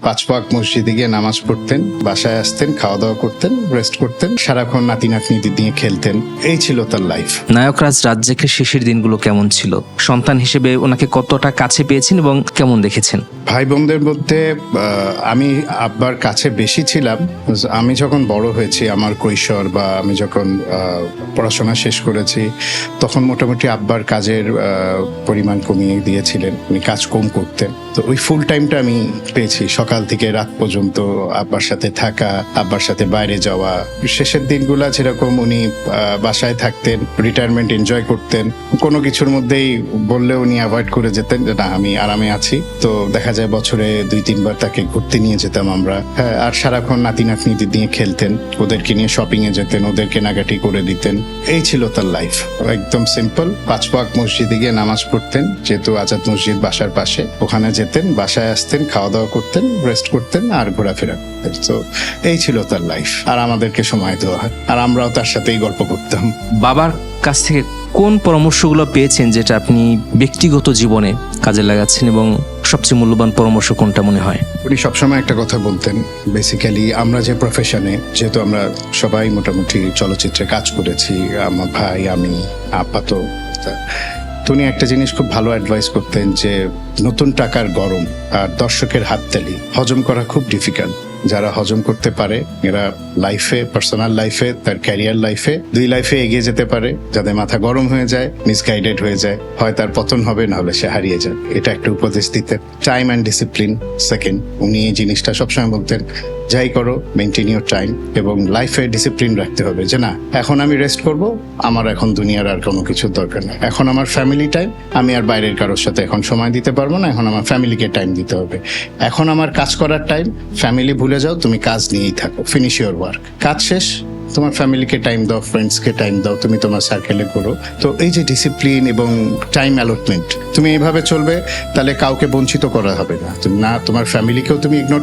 5 ওয়াক্ত মসজিদে গিয়ে নামাজ পড়তেন, বাসায় আসতেন, খাওয়া দাওয়া করতেন, রেস্ট করতেন, সারাক্ষণ নাতি নাতনিদের নিয়ে খেলতেন। এই ছিল তার লাইফ। নায়করাজ রাজ্জাকের শেষের দিনগুলো কেমন ছিল? সন্তান হিসেবে ওনাকে কতটা কাছে পেয়েছেন এবং কেমন দেখেছেন? ভাই বোনদের মধ্যে আমি আব্বার কাছে বেশি ছিলাম। আমি যখন বড় হয়েছি, আমার কৈশোর বা আমি যখন পড়াশোনা শেষ করেছি, তখন মোটামুটি আব্বার কাজের পরিমাণ কমিয়ে দিয়েছিলেন, উনি কাজ কম করতেন। তো ওই ফুল টাইমটা আমি পেয়েছি, সকাল থেকে রাত পর্যন্ত আব্বার সাথে থাকা, আব্বার সাথে বাইরে যাওয়া। শেষের দিনগুলা যেরকম উনি বাসায় থাকতেন, রিটায়ারমেন্ট এনজয় করতেন, কোনো কিছুর মধ্যেই বললে উনি অ্যাভয়েড করে যেতেন যে না আমি আরামে আছি। তো দেখা যায় বছরে 2-3 বার তাকে ঘুরতে নিয়ে যেতাম আমরা। হ্যাঁ, আর সারাক্ষণ নাতি নাতনিদের নিয়ে খেলতেন, ওদেরকে নিয়ে শপিং এ যেতেন, ওদের কেনাকাটি করে দিতেন। এই ছিল তার লাইফ, একদম সিম্পল। 5 ওয়াক্ত মসজিদে গিয়ে নামাজ পড়তেন, যেহেতু আজাদ মসজিদ বাসার পাশে, ওখানে যেতেন, বাসায় আসতেন, খাওয়া দাওয়া করতেন, রেস্ট করতেন আর ঘোরাফেরা করতেন। তো এই ছিল তার লাইফ। আর আমাদেরকে সময় দেওয়া হয়, আর আমরাও তার সাথেই গল্প করতাম। বাবার কাছ থেকে কোন পরামর্শগুলো পেয়েছেন যেটা আপনি ব্যক্তিগত জীবনে কাজে লাগাচ্ছেন, এবং সবচেয়ে মূল্যবান পরামর্শ কোনটা মনে হয়? উনি সবসময় একটা কথা বলতেন, বেসিক্যালি আমরা যে প্রফেশনে, যেহেতু আমরা সবাই মোটামুটি চলচ্চিত্রে কাজ করেছি, আমার ভাই, আমি, আপাতত, তো উনি একটা জিনিস খুব ভালো অ্যাডভাইস করতেন যে নতুন টাকার গরম আর দর্শকের হাততালি হজম করা খুব ডিফিকাল্ট। যারা হজম করতে পারে এরা লাইফে, পার্সোনাল লাইফে, তার ক্যারিয়ার লাইফে, 2 লাইফে এগিয়ে যেতে পারে। যাদের মাথা গরম হয়ে যায়, মিসগাইডেড হয়ে যায়, হয় তার পতন হবে, না হলে সে হারিয়ে যায়। এটা একটা উপদেশ দিতেন। টাইম অ্যান্ড ডিসিপ্লিন সেকেন্ড, উনি এই জিনিসটা সবসময় বলতেন, যাই করো মেনটেন ইউর টাইম, এবং লাইফে ডিসিপ্লিন রাখতে হবে যে না এখন আমি রেস্ট করব, আমার এখন দুনিয়ার আর কোনো কিছুর দরকার নেই, এখন আমার ফ্যামিলি টাইম, আমি আর বাইরের কারোর সাথে এখন সময় দিতে পারবো না, এখন আমার ফ্যামিলিকে টাইম দিতে হবে। এখন আমার কাজ করার টাইম, ফ্যামিলি ভুলে যাও, তুমি কাজ নিয়েই থাকো, ফিনিশ ইউর ওয়ার্ক, কাজ শেষ, তোমার ফ্যামিলিকে টাইম দাও, ফ্রেন্ডসকে টাইম দাও, তুমি তোমার সার্কেলে করো। তো এই যে ডিসিপ্লিন এবং টাইম অ্যালটমেন্ট, তুমি এইভাবে চলবে, তাহলে কাউকে বঞ্চিত করা হবে না। তুমি না, তোমার ফ্যামিলিকেও তুমি ইগনোর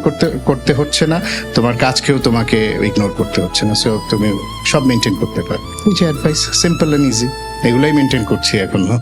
করতে হচ্ছে না, তোমার কাজকেও তোমাকে ইগনোর করতে হচ্ছে না। সো তুমি সব মেনটেন করতে পারো। এই যে অ্যাডভাইস, সিম্পল অ্যান্ড ইজি, এগুলাই মেনটেন করছি এখনো।